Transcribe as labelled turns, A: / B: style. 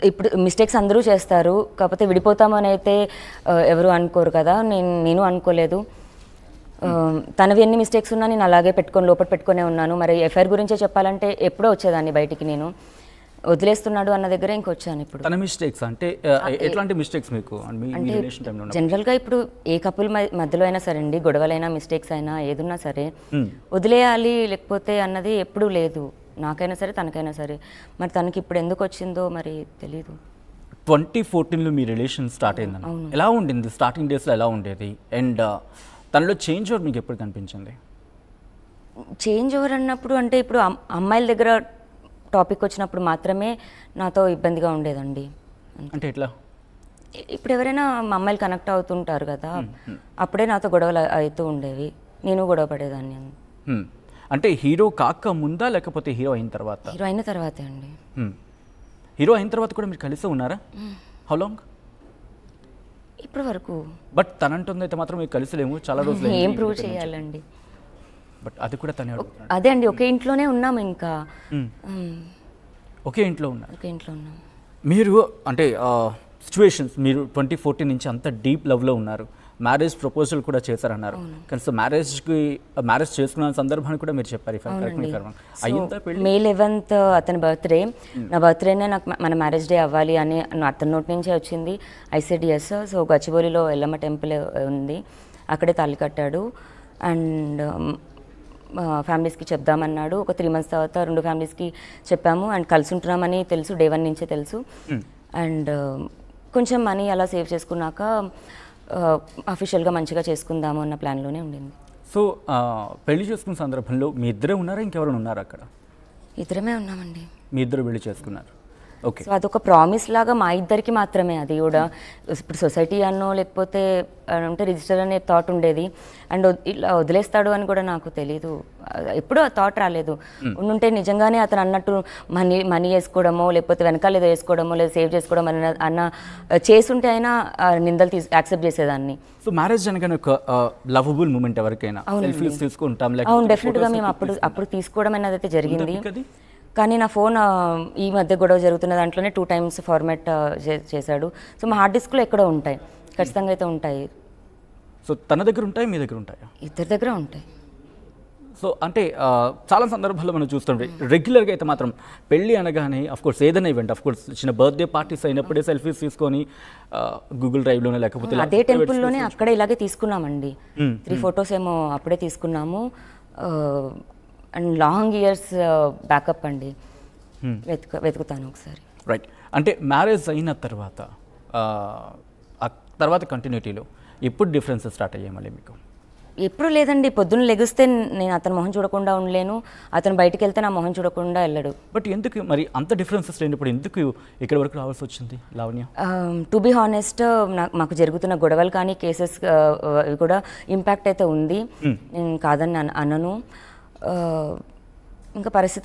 A: ఇప్పుడు మిస్టేక్స్ అందరూ చేస్తారు. కాకపోతే విడిపోతామని అయితే ఎవరు అనుకోరు కదా. నేను అనుకోలేదు. తనవి ఎన్ని మిస్టేక్స్ ఉన్నా నేను అలాగే లోపల పెట్టుకునే ఉన్నాను. మరి ఎఫ్ఐఆర్ గురించే చెప్పాలంటే ఎప్పుడో వచ్చేదాన్ని బయటికి. నేను వదిలేస్తున్నాడు అన్న దగ్గర ఇంకొచ్చాను. ఇప్పుడు
B: తన మిస్టేక్స్ అంటే ఎట్లాంటి మిస్టేక్స్ మీకు
A: అంటే జనరల్గా ఇప్పుడు ఏ కపుల్ మధ్యలో అయినా సరే అండి, గొడవలైనా మిస్టేక్స్ అయినా ఏదున్నా సరే వదిలేయాలి లేకపోతే అన్నది ఎప్పుడూ లేదు. నాకైనా సరే తనకైనా సరే. మరి తనకి ఇప్పుడు ఎందుకు వచ్చిందో మరి తెలీదు.
B: 2014లో మీ రిలేషన్ స్టార్ట్ అయిందని ఎలా ఉండింది? స్టార్టింగ్ డేస్లో ఎలా ఉండేది? అండ్ తనలో చేంజ్ ఓవర్ మీకు ఎప్పుడు కనిపించింది?
A: చేంజ్ ఓవర్ అన్నప్పుడు అంటే ఇప్పుడు అమ్మాయిల దగ్గర టాపిక్ వచ్చినప్పుడు మాత్రమే నాతో ఇబ్బందిగా ఉండేదండి.
B: అంటే ఎట్లా?
A: ఇప్పుడు ఎవరైనా మా అమ్మాయిలు కనెక్ట్ అవుతుంటారు కదా, అప్పుడే నాతో గొడవలు అవుతూ ఉండేవి. నేను గొడవ పడేదాన్ని.
B: అంటే హీరో కాక ముందా లేకపోతే హీరో అయిన తర్వాత?
A: హీరో అయిన తర్వాతే అండి.
B: హీరో అయిన తర్వాత కూడా మీరు కలిసే ఉన్నారా? How long?
A: ఇప్పటి వరకు.
B: బట్ తనంటుంది అయితే మాత్రం మీరు కలిసిలేము చాలా రోజులు.
A: ఏం ప్రూవ్ చేయాలండి?
B: బట్ అది కూడా తనే.
A: అదే అండి, ఒకే ఇంట్లోనే ఉన్నాము. ఇంకా
B: ఒకే ఇంట్లో ఉన్నారు.
A: ఒకే ఇంట్లో ఉన్నాము.
B: మీరు అంటే సిచ్యువేషన్స్, మీరు 2014 నుంచి అంత డీప్ లవ్లో ఉన్నారు. మ్యారేజ్ ప్రపోజల్ కూడా చేశారన్నారు. కానీ సో మ్యారేజ్ చేసుకున్న సందర్భాన్ని కూడా మీరు చెప్పారు.
A: మే 11th అతని బర్త్డే. నా బర్త్డేనే నాకు మన మ్యారేజ్ డే అవ్వాలి అని అతని నోటి నుంచే వచ్చింది. I said yes. సో గచ్చిబౌలిలో ఎల్లమ్మ టెంపుల్ ఉంది, అక్కడే తాళి కట్టాడు. అండ్ ఫ్యామిలీస్కి చెప్దామన్నాడు. ఒక 3 months తర్వాత 2 ఫ్యామిలీస్కి చెప్పాము. అండ్ కలిసి ఉంటున్నామని తెలుసు, డే 1 నుంచే తెలుసు. అండ్ కొంచెం మనీ అలా సేవ్ చేసుకున్నాక అఫీషియల్గా మంచిగా చేసుకుందాము అన్న ప్లాన్లోనే ఉండింది.
B: సో పెళ్లి చేసుకున్న సందర్భంలో మీ ఇద్దరే ఉన్నారా, ఇంకెవరైనా ఉన్నారా అక్కడ?
A: ఇద్దరమే ఉన్నామండి.
B: మీ ఇద్దరు పెళ్లి చేసుకున్నారు. ఓకే.
A: సో అదొక ప్రామిస్ లాగా మా ఇద్దరికి మాత్రమే. అది కూడా ఇప్పుడు సొసైటీ అన్నో లేకపోతే అంటే రిజిస్టర్ అనే థాట్ ఉండేది. అండ్ ఇలా వదిలేస్తాడు అని కూడా నాకు తెలీదు. ఎప్పుడూ ఆ థాట్ రాలేదు. ఉండుంటే నిజంగానే అతను అన్నట్టు మనీ వేసుకోవడమో లేకపోతే వెనకాల ఏదో వేసుకోవడమో లేదా సేవ్ చేసుకోవడం అన్న చేసుంటే అయినా నిందలు యాక్సెప్ట్ చేసేదాన్ని.
B: సో మ్యారేజ్ అనగానే ఒక లవబుల్ మూమెంట్ ఎవరికైనా తీసుకుంటాం.
A: అవును, డెఫినెట్గా మేము అప్పుడు తీసుకోవడం అనేది అయితే జరిగింది. కానీ నా ఫోన్ ఈ మధ్య గొడవ జరుగుతున్న దాంట్లోనే 2 times ఫార్మాట్ చేశాడు. సో మా హార్డ్ డిస్క్లో ఎక్కడో ఉంటాయి, ఖచ్చితంగా అయితే ఉంటాయి.
B: సో తన దగ్గర ఉంటాయి, మీ దగ్గర ఉంటాయా?
A: ఇద్దరి దగ్గర ఉంటాయి.
B: సో అంటే చాలా సందర్భాల్లో మనం చూస్తుంటే రెగ్యులర్గా అయితే మాత్రం పెళ్ళి అనగానే అఫ్కోర్స్ ఏదైనా ఈవెంట్, అఫ్కోర్స్ చిన్న బర్త్డే పార్టీస్ అయినప్పుడే సెల్ఫీస్ తీసుకొని గూగుల్ డ్రైవ్లోనే లేకపోతే
A: అదే టెంపుల్లోనే అక్కడే ఇలాగే తీసుకున్నామండి. 3 photos ఏమో అప్పుడే తీసుకున్నాము. అండ్ లాంగ్ ఇయర్స్ బ్యాకప్ అండి. వెతుకుతాను ఒకసారి.
B: రైట్. అంటే మ్యారేజ్ అయిన తర్వాత కంటిన్యూటీలో ఎప్పుడు డిఫరెన్సెస్ స్టార్ట్ అయ్యాయి మళ్ళీ మీకు?
A: ఎప్పుడు లేదండి. పొద్దున్న లెగిస్తే నేను అతని మొహం చూడకుండా ఉండలేను, అతను బయటికి వెళ్తే నా మొహం చూడకుండా వెళ్ళడు.
B: బట్ ఎందుకు మరి అంత డిఫరెన్సెస్ లేనప్పుడు ఎందుకు ఇక్కడ వరకు రావాల్సి వచ్చింది లావణ్య?
A: టు బి హానెస్ట్, మాకు జరుగుతున్న గొడవలు కానీ కేసెస్ కూడా ఇంపాక్ట్ అయితే ఉంది. నేను కాదని అనను. ఇంకా పరిస్థితులు